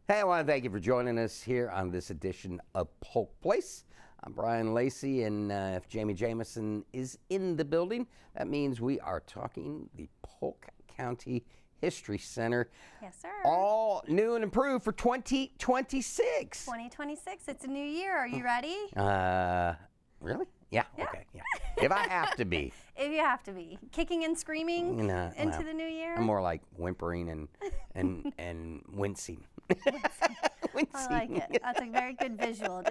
Hey, I want to thank you for joining us here on this edition of Polk Place. I'm Brian Lacey, and if Jamie Jameson is in the building, that means we are talking the Polk County History Center. Yes, sir. All new and improved for 2026. 2026, it's a new year. Are you ready? Really? Yeah. Okay. Yeah. If I have to be. If you have to be. Kicking and screaming into the new year? I'm more like whimpering and wincing. I like it. That's a very good visual.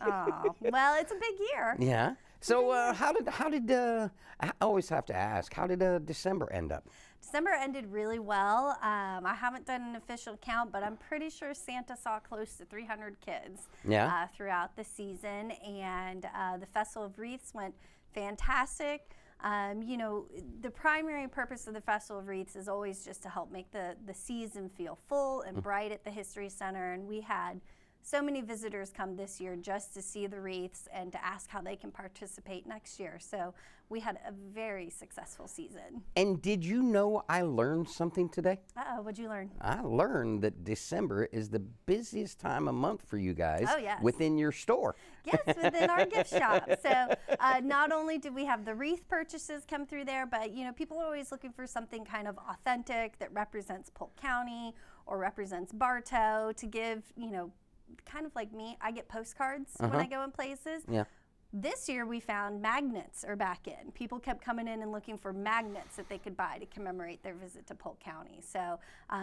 Oh, well, it's a big year. Yeah. So how did I always have to ask, how did December end up? December ended really well. I haven't done an official count, but I'm pretty sure Santa saw close to 300 kids throughout the season, and the Festival of Wreaths went fantastic. You know, the primary purpose of the Festival of Wreaths is always just to help make the season feel full and bright at the History Center, and we had so many visitors come this year just to see the wreaths and to ask how they can participate next year. So we had a very successful season. And did you know I learned something today? Uh-oh, what'd you learn? I learned that December is the busiest time of month for you guys within your store. Yes, within our gift shop. So not only did we have the wreath purchases come through there, but you know, people are always looking for something kind of authentic that represents Polk County or represents Bartow to give, you know, kind of like me, I get postcards when I go in places. Yeah. This year we found magnets are back in. People kept coming in and looking for magnets that they could buy to commemorate their visit to Polk County. So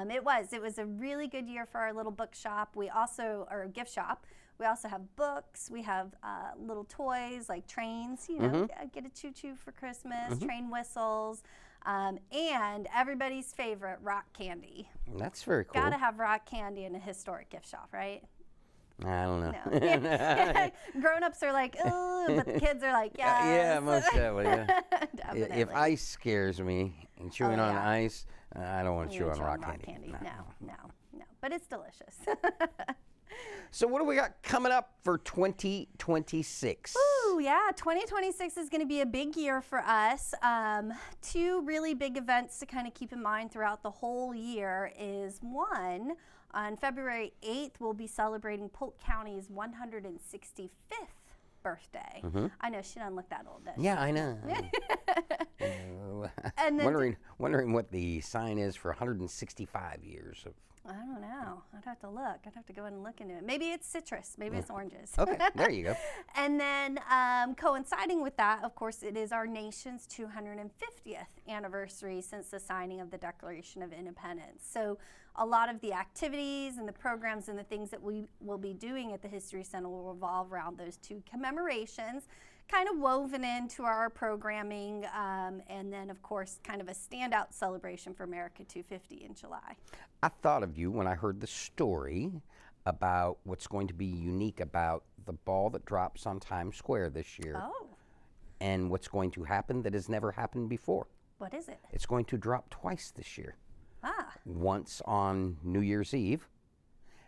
it was a really good year for our little bookshop. We also, or gift shop, we also have books. We have little toys like trains, you know, get a choo-choo for Christmas, train whistles, and everybody's favorite, rock candy. That's very cool. Gotta have rock candy in a historic gift shop, right? I don't know. No. Grown-ups are like, oh, but the kids are like, yes. Yeah, most definitely. Yeah. Definitely. If ice scares me and chewing on ice, I don't want to chew on rock candy. No. But it's delicious. So what do we got coming up for 2026? Ooh, yeah, 2026 is going to be a big year for us. Two really big events to kind of keep in mind throughout the whole year is one, on February 8th, we'll be celebrating Polk County's 165th birthday. I know, she doesn't look that old, does she? Yeah, I know. And then wondering what the sign is for 165 years of. I don't know. I'd have to look. I'd have to go in and look into it. Maybe it's citrus. Maybe it's oranges. Okay, there you go. And then coinciding with that, of course, it is our nation's 250th anniversary since the signing of the Declaration of Independence. So a lot of the activities and the programs and the things that we will be doing at the History Center will revolve around those two commemorations, kind of woven into our programming, and then, of course, kind of a standout celebration for America 250 in July. I thought of you when I heard the story about what's going to be unique about the ball that drops on Times Square this year. Oh. And what's going to happen that has never happened before. What is it? It's going to drop twice this year. Ah. Once on New Year's Eve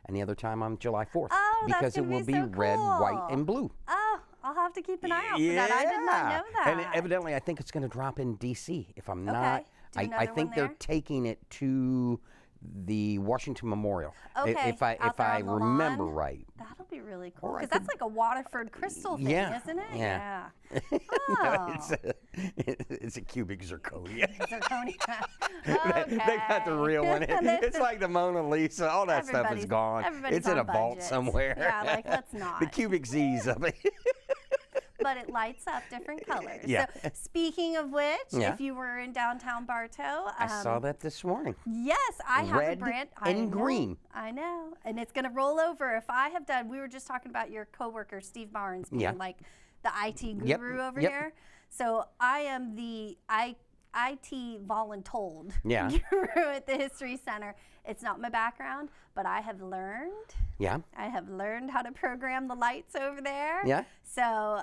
and the other time on July 4th. Oh, because it will be so red, cool. white, and blue. Oh, I'll have to keep an eye out for that. I did not know that. And evidently, I think it's going to drop in D.C. If I'm not, I think they're taking it to the Washington Memorial. Okay, if I remember right. That'll be really cool because that's like a Waterford crystal thing, isn't it? Yeah. Oh. It's a cubic zirconia. Zirconia. Okay. They got the real one. It's like the Mona Lisa. All that stuff is gone. It's in a vault somewhere. Yeah, like let's not. The cubic Z's of it. But it lights up different colors. Yeah. So speaking of which, if you were in downtown Bartow. I saw that this morning. Yes, I have a brand. Red and green. I know. And it's going to roll over. If I have done, we were just talking about your coworker, Steve Barnes, being like the IT guru over here. So I am the IT voluntold guru at the History Center. It's not my background, but I have learned. Yeah. I have learned how to program the lights over there. Yeah. So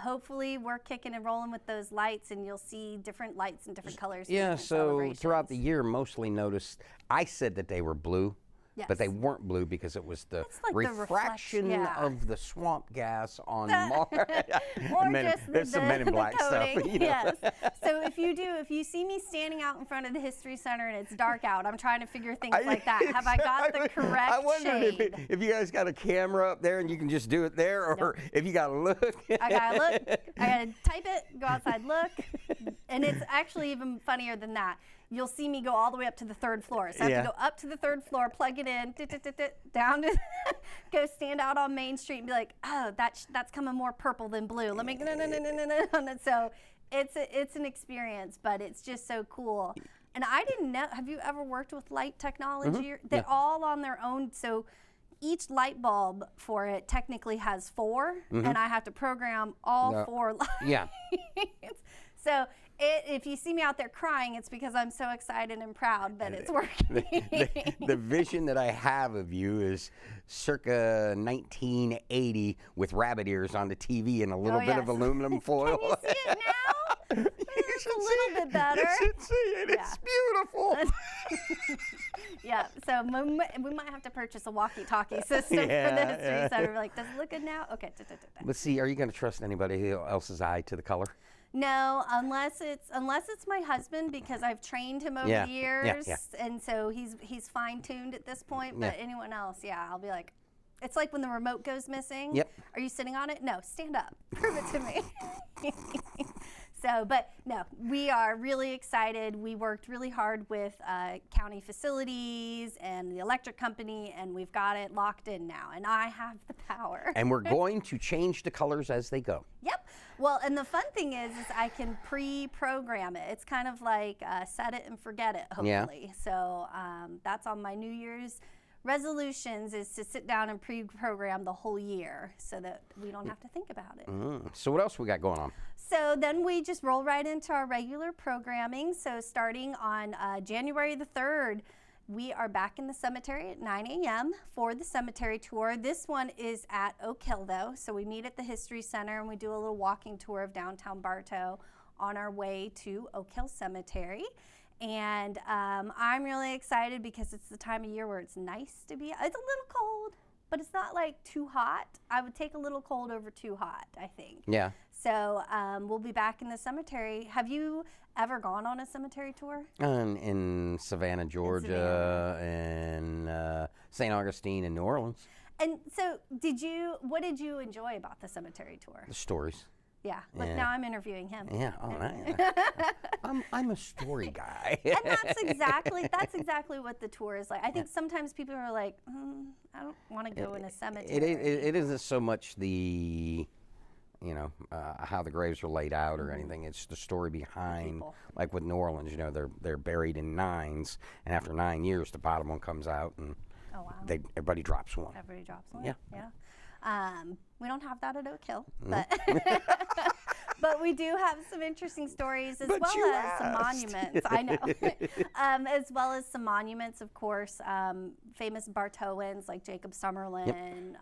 hopefully we're kicking and rolling with those lights, and you'll see different lights and different colors. Yeah. So throughout the year, mostly noticed. I said that they were blue. Yes. But they weren't blue because it was the It's like the refraction yeah. of the swamp gas on Mars. Or just there's some Men in Black stuff. coating. You know? Yes. So if you see me standing out in front of the History Center and it's dark out, I'm trying to figure things like that. Have I got the correct I wondered shade? if you guys got a camera up there and you can just do it there, or if you got to look. I gotta look. I gotta type it. Go outside, look. And it's actually even funnier than that. You'll see me go all the way up to the 3rd floor. So I have to go up to the 3rd floor, plug it in, down to, go stand out on Main Street and be like, oh, that's coming more purple than blue. Let me, So it's an experience, but it's just so cool. And I didn't know, have you ever worked with light technology? They're all on their own. So each light bulb for it technically has 4, and I have to program all 4 lights. Yeah. So if you see me out there crying, it's because I'm so excited and proud that it's working. The vision that I have of you is circa 1980 with rabbit ears on the TV and a little bit of aluminum foil. Can you see it now? It's a little bit better. You should see it. Yeah. It's beautiful. Yeah, so we might have to purchase a walkie-talkie system for the History Center. We're like, does it look good now? Okay. Let's see. Are you going to trust anybody else's eye to the color? No, unless it's my husband, because I've trained him over the years, and so he's fine-tuned at this point. But anyone else, I'll be like, it's like when the remote goes missing. Yep. Are you sitting on it? No, stand up. Prove it to me. So, but no, we are really excited. We worked really hard with county facilities and the electric company, and we've got it locked in now, and I have the power. And we're going to change the colors as they go. Yep. Well, and the fun thing is I can pre-program it. It's kind of like set it and forget it, hopefully. Yeah. So that's on my New Year's resolutions, is to sit down and pre-program the whole year so that we don't have to think about it. So what else we got going on? So then we just roll right into our regular programming. So starting on January the 3rd, we are back in the cemetery at 9 a.m. for the cemetery tour. This one is at Oak Hill, though. So we meet at the History Center and we do a little walking tour of downtown Bartow on our way to Oak Hill Cemetery. And I'm really excited because it's the time of year where it's nice to be. It's a little cold, but it's not like too hot. I would take a little cold over too hot, I think. Yeah. So we'll be back in the cemetery. Have you ever gone on a cemetery tour? In Savannah, Georgia, and St. Augustine in New Orleans. And so what did you enjoy about the cemetery tour? The stories. Yeah, look, now I'm interviewing him. Yeah, all right. I'm a story guy. And that's exactly what the tour is like. I think sometimes people are like, I don't want to go in a cemetery. It isn't so much the, how the graves are laid out or anything. It's the story behind, like with New Orleans, they're buried in 9s, and after 9 years, the bottom one comes out, and everybody drops one. Everybody drops one. Yeah. We don't have that at Oak Hill, but we do have some interesting stories as well as some monuments. I know, as well as some monuments, of course, famous Bartowans like Jacob Summerlin,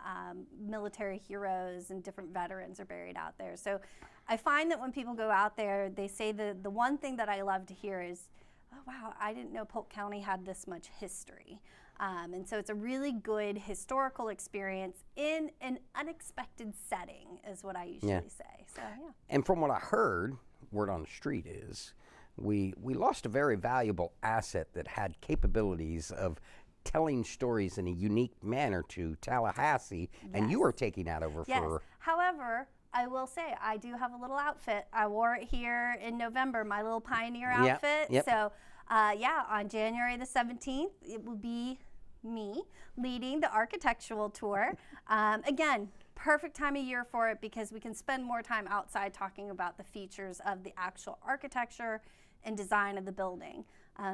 military heroes and different veterans are buried out there. So I find that when people go out there, they say the one thing that I love to hear is, oh, wow, I didn't know Polk County had this much history. And so it's a really good historical experience in an unexpected setting, is what I usually say. So, yeah. And from what I heard, word on the street is, we lost a very valuable asset that had capabilities of telling stories in a unique manner to Tallahassee, and you are taking that over for... However, I will say, I do have a little outfit. I wore it here in November, my little pioneer outfit. So, on January the 17th, it will be me leading the architectural tour. Again, perfect time of year for it because we can spend more time outside talking about the features of the actual architecture and design of the building.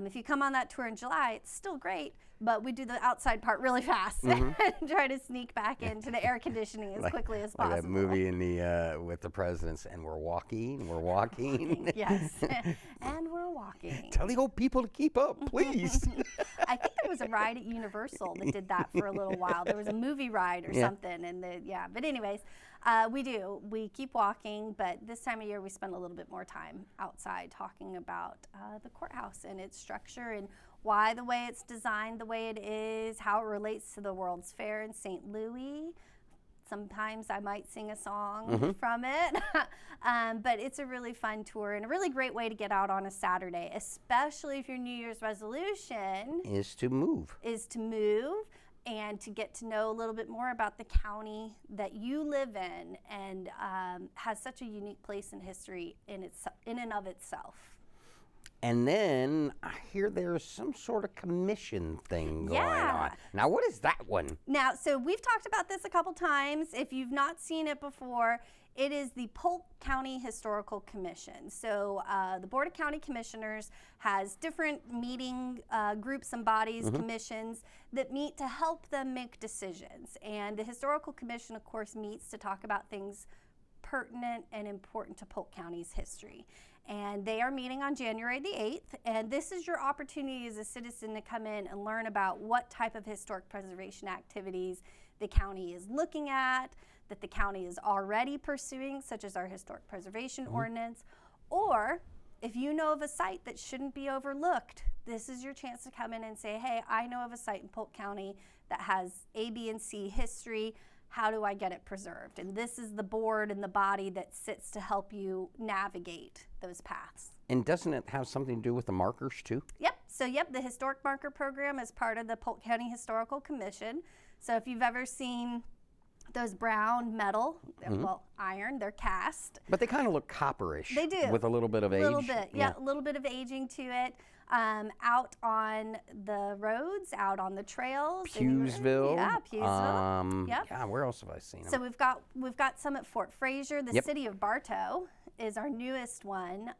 If you come on that tour in July, it's still great, but we do the outside part really fast and try to sneak back into the air conditioning as quickly as possible. Like that movie in the with the presidents, and we're walking. Yes, and we're walking. Tell the old people to keep up, please. I think there was a ride at Universal that did that for a little while. There was a movie ride or something, and but anyways, we keep walking, but this time of year we spend a little bit more time outside talking about the courthouse and its structure and why the way it's designed the way it is, how it relates to the World's Fair in St. Louis. Sometimes I might sing a song from it, but it's a really fun tour and a really great way to get out on a Saturday, especially if your New Year's resolution is to move. And to get to know a little bit more about the county that you live in, and has such a unique place in history in and of itself. And then I hear there's some sort of commission thing going on. Now, what is that one? Now, so we've talked about this a couple times. If you've not seen it before, it is the Polk County Historical Commission. So the Board of County Commissioners has different meeting groups and bodies, commissions that meet to help them make decisions. And the Historical Commission, of course, meets to talk about things pertinent and important to Polk County's history. And they are meeting on January the 8th, and this is your opportunity as a citizen to come in and learn about what type of historic preservation activities the county is looking at, that the county is already pursuing, such as our historic preservation ordinance, or if you know of a site that shouldn't be overlooked, this is your chance to come in and say, hey, I know of a site in Polk County that has A, B, and C history. How do I get it preserved? And this is the board and the body that sits to help you navigate those paths. And doesn't it have something to do with the markers too? Yep. So the Historic Marker Program is part of the Polk County Historical Commission. So if you've ever seen those brown metal, well, iron, they're cast. But they kind of look copperish. They do. With a little bit of age. A little bit, a little bit of aging to it. Out on the roads, out on the trails. Pewsville. Yeah, Pewsville. Yeah, where else have I seen them? So we've got some at Fort Fraser. The city of Bartow is our newest one.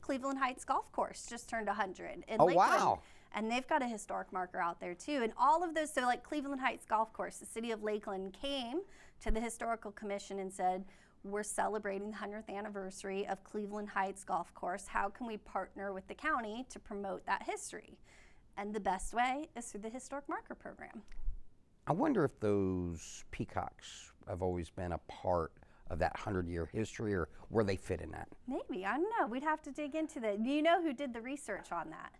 Cleveland Heights Golf Course just turned 100 in Lakeland. Wow. And they've got a historic marker out there too. And all of those, so like Cleveland Heights Golf Course, the city of Lakeland came to the Historical Commission and said, we're celebrating the 100th anniversary of Cleveland Heights Golf Course. How can we partner with the county to promote that history? And the best way is through the Historic Marker Program. I wonder if those peacocks have always been a part of that 100-year history, or where they fit in that. Maybe, I don't know. We'd have to dig into that. Do you know who did the research on that?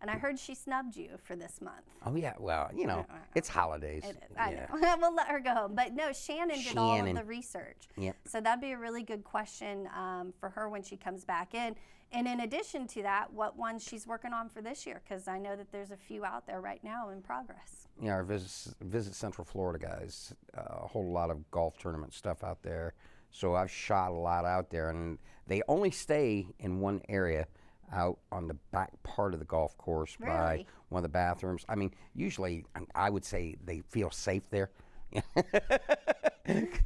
And I heard she snubbed you for this month. Oh, yeah. Well, it's holidays. It is. I know. We'll let her go home. But no, Shannon did all of the research. Yep. So that'd be a really good question for her when she comes back in. And in addition to that, what ones she's working on for this year? Because I know that there's a few out there right now in progress. Yeah, our Visit Central Florida guys, a whole lot of golf tournament stuff out there. So I've shot a lot out there, and they only stay in one area, out on the back part of the golf course by one of the bathrooms. I mean, usually I would say they feel safe there.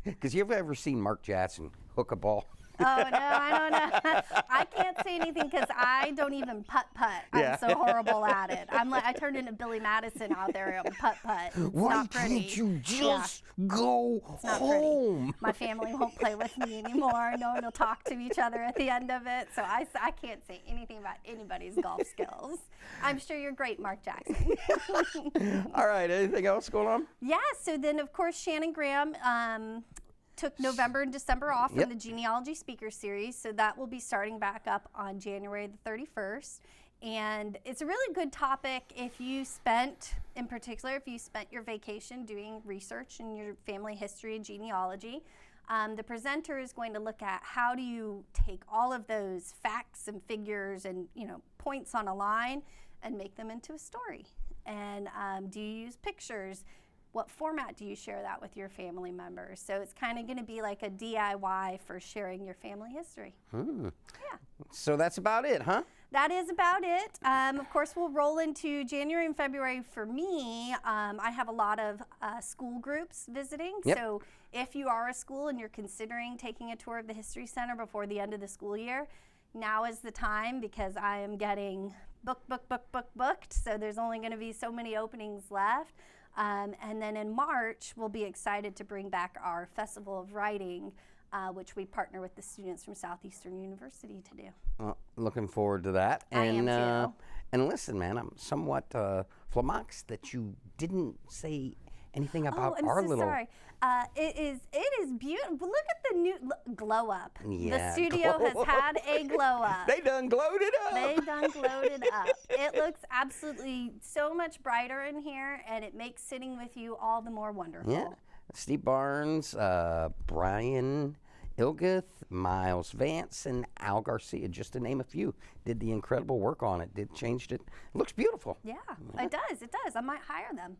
Because you've ever seen Mark Jackson hook a ball? Oh, no, I don't know. I can't say anything because I don't even putt-putt. I'm so horrible at it. I turned into Billy Madison out there on putt-putt. It's not pretty. Can't you just go home? My family won't play with me anymore. No one will talk to each other at the end of it. So I can't say anything about anybody's golf skills. I'm sure you're great, Mark Jackson. All right, anything else going on? Yeah, so then, of course, Shannon Graham took November and December off from the Genealogy Speaker Series, so that will be starting back up on January the 31st. And it's a really good topic if you spent your vacation doing research in your family history and genealogy. The presenter is going to look at how do you take all of those facts and figures and points on a line and make them into a story. And do you use pictures? What format do you share that with your family members? So it's kind of going to be like a DIY for sharing your family history. Yeah. So that's about it, huh? That is about it. Of course, we'll roll into January and February for me. I have a lot of school groups visiting. So if you are a school and you're considering taking a tour of the History Center before the end of the school year, now is the time, because I am getting booked. So there's only going to be so many openings left. And then in March, we'll be excited to bring back our Festival of Writing, which we partner with the students from Southeastern University to do. Looking forward to that. I am too. And listen, man, I'm somewhat flummoxed that you didn't say anything about I'm our so little. sorry. It is beautiful. Look at the new glow up. Yeah, the studio glow has had a glow up. They done glowed it up. They done glowed it up. It looks absolutely so much brighter in here, and it makes sitting with you all the more wonderful. Yeah. Steve Barnes, Brian Ilguth, Miles Vance, and Al Garcia, just to name a few, did the incredible work on it. Changed it. It looks beautiful. Yeah, it does. It does. I might hire them.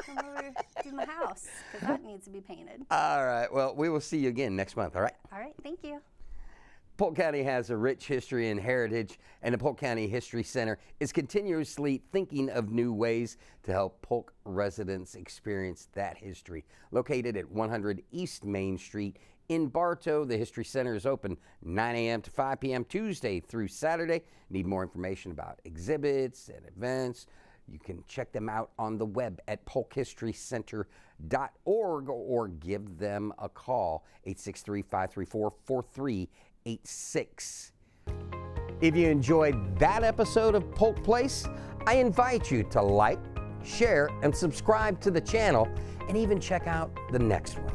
Come over to my house because that needs to be painted. All right. Well, we will see you again next month. All right. All right. Thank you. Polk County has a rich history and heritage, and the Polk County History Center is continuously thinking of new ways to help Polk residents experience that history. Located at 100 East Main Street in Bartow, the History Center is open 9 a.m. to 5 p.m. Tuesday through Saturday. Need more information about exhibits and events? You can check them out on the web at polkhistorycenter.org or give them a call, 863-534-4386. If you enjoyed that episode of Polk Place, I invite you to like, share, and subscribe to the channel, and even check out the next one.